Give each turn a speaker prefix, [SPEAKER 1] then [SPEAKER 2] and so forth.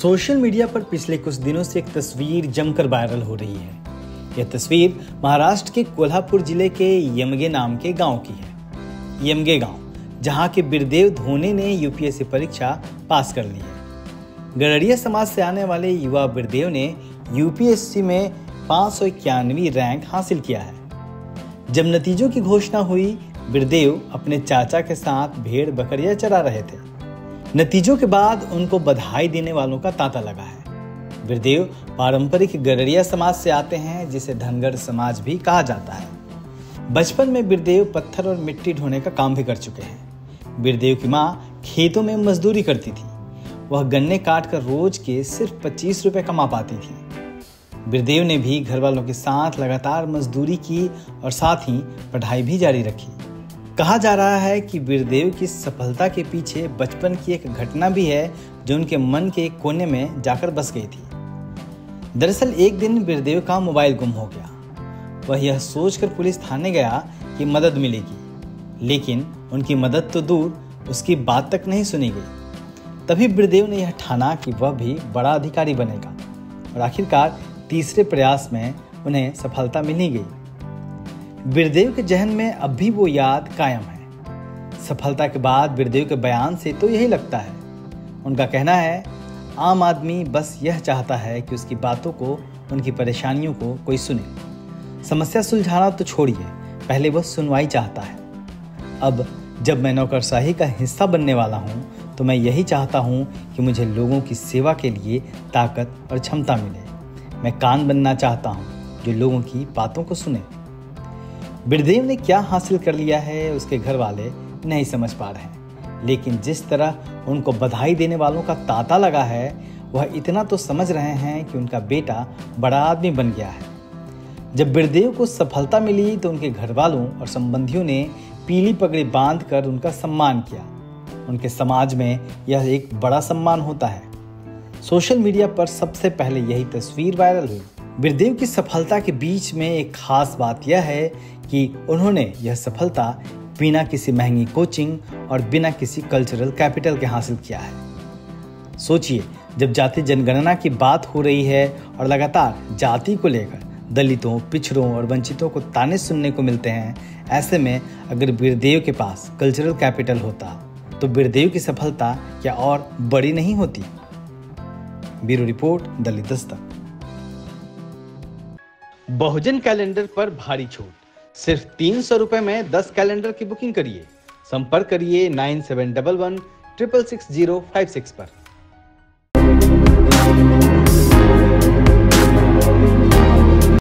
[SPEAKER 1] Social media पर पिछले कुछ दिनों से एक तस्वीर जमकर वायरल हो रही है। यह तस्वीर महाराष्ट्र के कोल्हापुर जिले के यमगे नाम के गांव की है। यमगे गांव, जहां के बिरदेव धोने ने यूपीएससी परीक्षा पास कर ली है। गड़रिया समाज से आने वाले युवा बिरदेव ने यूपीएससी में 591वीं रैंक हासिल किया है। जब नतीजों की घोषणा हुई, बिरदेव अपने चाचा के साथ भेड़ बकरियां चरा रहे थे। नतीजों के बाद उनको बधाई देने वालों का तांता लगा है। बिरदेव पारंपरिक गड़रिया समाज से आते हैं, जिसे धनगर समाज भी कहा जाता है। बचपन में बिरदेव पत्थर और मिट्टी ढोने का काम भी कर चुके हैं। बिरदेव की माँ खेतों में मजदूरी करती थी। वह गन्ने काट कर रोज के सिर्फ 25 रुपए कमा पाती थी। बिरदेव ने भी घर वालों के साथ लगातार मजदूरी की और साथ ही पढ़ाई भी जारी रखी। कहा जा रहा है कि बिरदेव की सफलता के पीछे बचपन की एक घटना भी है, जो उनके मन के एक कोने में जाकर बस गई थी। दरअसल एक दिन बिरदेव का मोबाइल गुम हो गया। वह यह सोचकर पुलिस थाने गया कि मदद मिलेगी, लेकिन उनकी मदद तो दूर, उसकी बात तक नहीं सुनी गई। तभी बिरदेव ने यह ठाना कि वह भी बड़ा अधिकारी बनेगा, और आखिरकार तीसरे प्रयास में उन्हें सफलता मिल ही गई। बिरदेव के जहन में अब भी वो याद कायम है। सफलता के बाद बिरदेव के बयान से तो यही लगता है। उनका कहना है, आम आदमी बस यह चाहता है कि उसकी बातों को, उनकी परेशानियों को कोई सुने। समस्या सुलझाना तो छोड़िए, पहले वह सुनवाई चाहता है। अब जब मैं नौकरशाही का हिस्सा बनने वाला हूँ, तो मैं यही चाहता हूँ कि मुझे लोगों की सेवा के लिए ताकत और क्षमता मिले। मैं कान बनना चाहता हूँ जो लोगों की बातों को सुने। बिरदेव ने क्या हासिल कर लिया है, उसके घर वाले नहीं समझ पा रहे हैं, लेकिन जिस तरह उनको बधाई देने वालों का तांता लगा है, वह इतना तो समझ रहे हैं कि उनका बेटा बड़ा आदमी बन गया है। जब बिरदेव को सफलता मिली तो उनके घर वालों और संबंधियों ने पीली पगड़ी बांधकर उनका सम्मान किया। उनके समाज में यह एक बड़ा सम्मान होता है। सोशल मीडिया पर सबसे पहले यही तस्वीर वायरल हुई। बिरदेव की सफलता के बीच में एक खास बात यह है कि उन्होंने यह सफलता बिना किसी महंगी कोचिंग और बिना किसी कल्चरल कैपिटल के हासिल किया है। सोचिए, जब जाति जनगणना की बात हो रही है और लगातार जाति को लेकर दलितों, पिछड़ों और वंचितों को ताने सुनने को मिलते हैं, ऐसे में अगर बिरदेव के पास कल्चरल कैपिटल होता तो बिरदेव की सफलता क्या और बड़ी नहीं होती। ब्यूरो रिपोर्ट, दलित दस्तक। बहुजन कैलेंडर पर भारी छूट, सिर्फ 300 रुपए में 10 कैलेंडर की बुकिंग करिए। संपर्क करिए 9711 666 056 पर।